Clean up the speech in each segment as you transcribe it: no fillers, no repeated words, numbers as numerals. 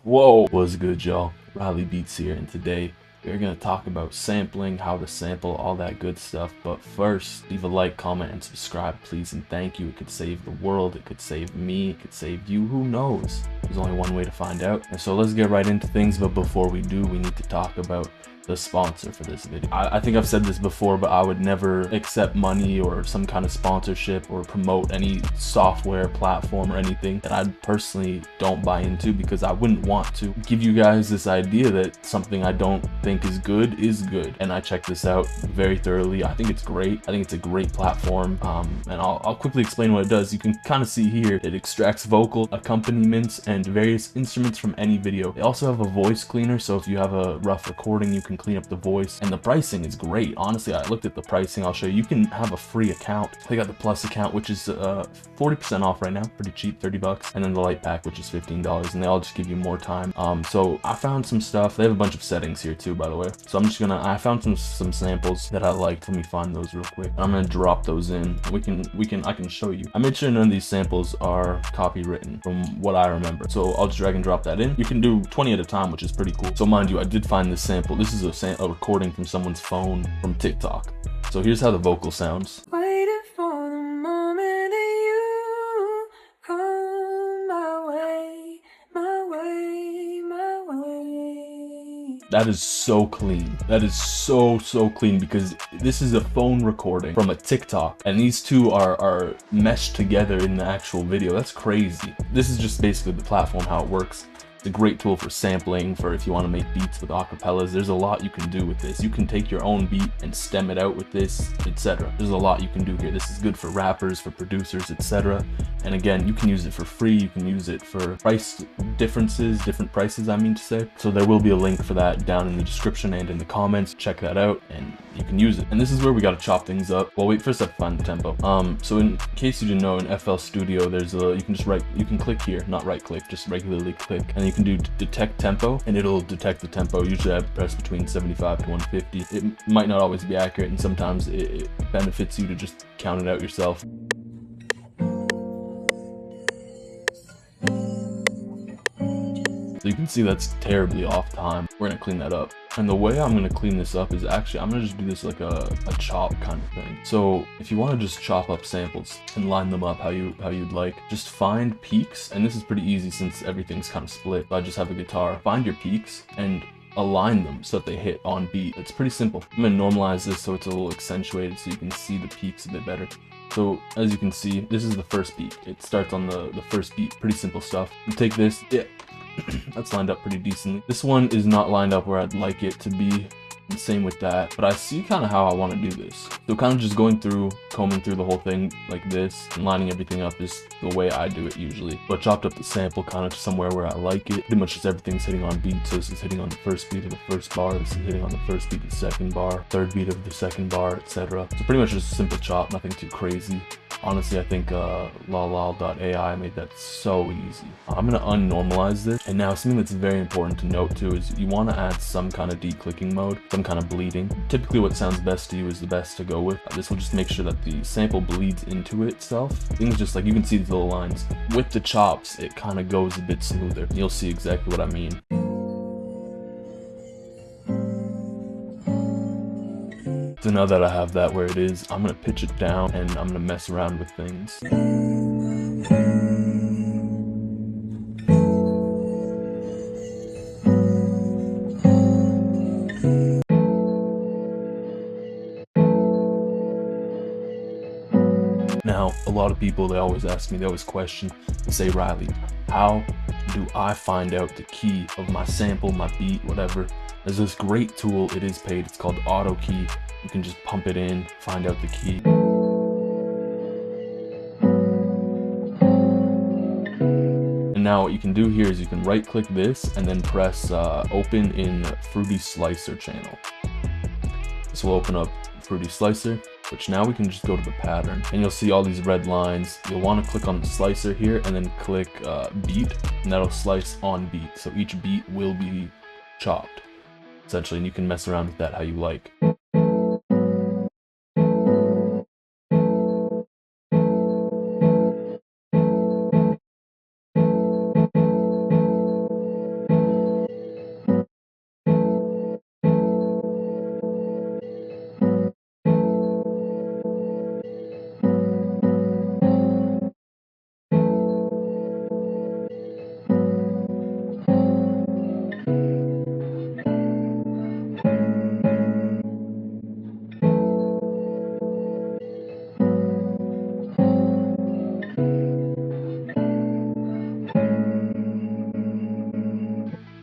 Whoa, what's good, y'all? rlybeats here, and today we're gonna talk about sampling, how to sample, all that good stuff. But first, leave a like, comment, and subscribe, please, and thank you. It could save the world, it could save me, it could save you. Who knows? There's only one way to find out. And so let's get right into things. But before we do, we need to talk about the sponsor for this video. I think I've said this before, but I would never accept money or some kind of sponsorship or promote any software platform or anything that I personally don't buy into, because I wouldn't want to give you guys this idea that something I don't think is good. And I checked this out very thoroughly. I think it's great. I think it's a great platform. And I'll quickly explain what it does. You can kind of see here, it extracts vocal accompaniments and various instruments from any video. They also have a voice cleaner, so if you have a rough recording, you can clean up the voice. And the pricing is great. Honestly, I looked at the pricing. I'll show you. You can have a free account. They got the plus account, which is 40% off right now, pretty cheap, 30 bucks, and then the light pack, which is $15, and they all just give you more time. So I found some stuff. They have a bunch of settings here too, by the way. So I found some samples that I liked. Let me find those real quick. I'm gonna drop those in. I can show you. I made sure none of these samples are copywritten from what I remember. So I'll just drag and drop that in. You can do 20 at a time, which is pretty cool. So mind you, I did find this sample. This is a recording from someone's phone from TikTok. So here's how the vocal sounds. Waiting for the moment that you come my way, my way, my way. That is so clean. That is so clean, because this is a phone recording from a TikTok, and these two are meshed together in the actual video. That's crazy. This is just basically the platform, how it works. It's a great tool for sampling, for if you want to make beats with acapellas. There's a lot you can do with this. You can take your own beat and stem it out with this, etc. There's a lot you can do here. This is good for rappers, for producers, etc. And again, you can use it for free. You can use it for price differences, different prices, I mean to say. So there will be a link for that down in the description and in the comments. Check that out and you can use it. And this is where we got to chop things up. Well, wait, first I have to find the tempo. So in case you didn't know, in FL Studio, there's you can click here, not right click, just regularly click, and you can do detect tempo, and it'll detect the tempo. Usually I press between 75 to 150. It might not always be accurate, and sometimes it benefits you to just count it out yourself. So you can see that's terribly off time. We're gonna clean that up. And the way I'm gonna clean this up is actually, I'm gonna just do this like a chop kind of thing. So if you wanna just chop up samples and line them up how you'd like, just find peaks. And this is pretty easy since everything's kind of split. I just have a guitar. Find your peaks and align them so that they hit on beat. It's pretty simple. I'm gonna normalize this so it's a little accentuated so you can see the peaks a bit better. So as you can see, this is the first beat. It starts on the first beat. Pretty simple stuff. You take this, that's lined up pretty decently. This one is not lined up where I'd like it to be, and same with that, but I see kind of how I want to do this. So kind of just combing through the whole thing like this and lining everything up is the way I do it usually. But chopped up the sample kind of somewhere where I like it. Pretty much just everything's hitting on beat. So this is hitting on the first beat of the first bar, this is hitting on the first beat of the second bar, third beat of the second bar, etc. So pretty much just a simple chop, nothing too crazy. Honestly, I think lol.ai made that so easy. I'm gonna unnormalize this. And now something that's very important to note too is you want to add some kind of declicking mode, some kind of bleeding. Typically what sounds best to you is the best to go with. This will just make sure that the sample bleeds into itself. Things just like, you can see these little lines. With the chops, it kind of goes a bit smoother. You'll see exactly what I mean. So now that I have that where it is, I'm gonna pitch it down and I'm gonna mess around with things. Now, a lot of people, they always ask me, they always question, they say, Riley, how do I find out the key of my sample, my beat, whatever? There's this great tool, it is paid, it's called Auto Key. You can just pump it in, find out the key. And now what you can do here is you can right click this and then press open in Fruity Slicer channel. This will open up Fruity Slicer, which now we can just go to the pattern and you'll see all these red lines. You'll want to click on the slicer here and then click beat, and that'll slice on beat. So each beat will be chopped essentially, and you can mess around with that how you like.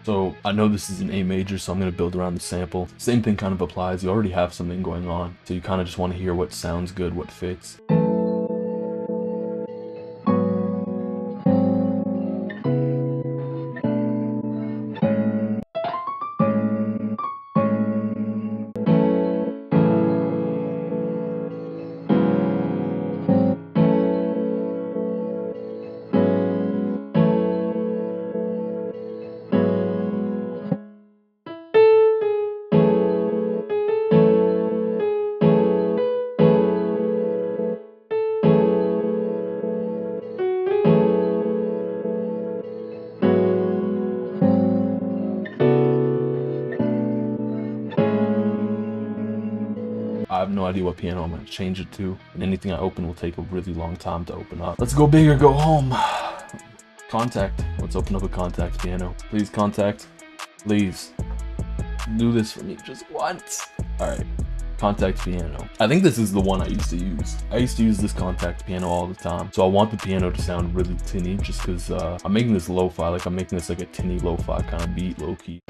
So I know this is an A major, so I'm going to build around the sample. Same thing kind of applies. You already have something going on, so you kind of just want to hear what sounds good, what fits. I have no idea what piano I'm going to change it to, and anything I open will take a really long time to open up. Let's go big or go home. Contact. Let's open up a Contact piano. Please, Contact. Please. Do this for me just once. Alright. Contact piano. I think this is the one I used to use. I used to use this Contact piano all the time. So I want the piano to sound really tinny just because I'm making this lo-fi. Like I'm making this like a tinny lo-fi kind of beat, low-key.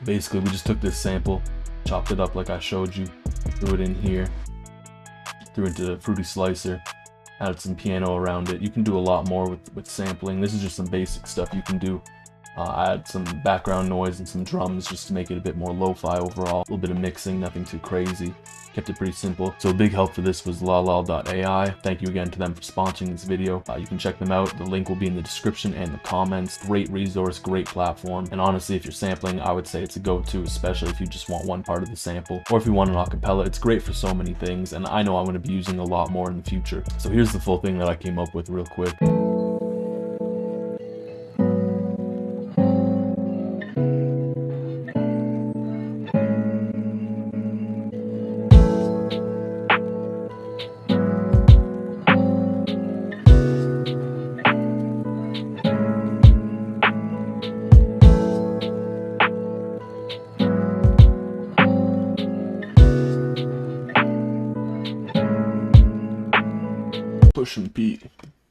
Basically, we just took this sample, chopped it up like I showed you, threw it in here, threw it into the Fruity Slicer, added some piano around it. You can do a lot more with sampling. This is just some basic stuff you can do. Add some background noise and some drums just to make it a bit more lo-fi overall. A little bit of mixing, nothing too crazy. Kept it pretty simple. So a big help for this was lalal.ai. Thank you again to them for sponsoring this video. You can check them out. The link will be in the description and the comments. Great resource, great platform. And honestly, if you're sampling, I would say it's a go-to, especially if you just want one part of the sample. Or if you want an acapella, it's great for so many things. And I know I'm going to be using a lot more in the future. So here's the full thing that I came up with real quick. Push and beat.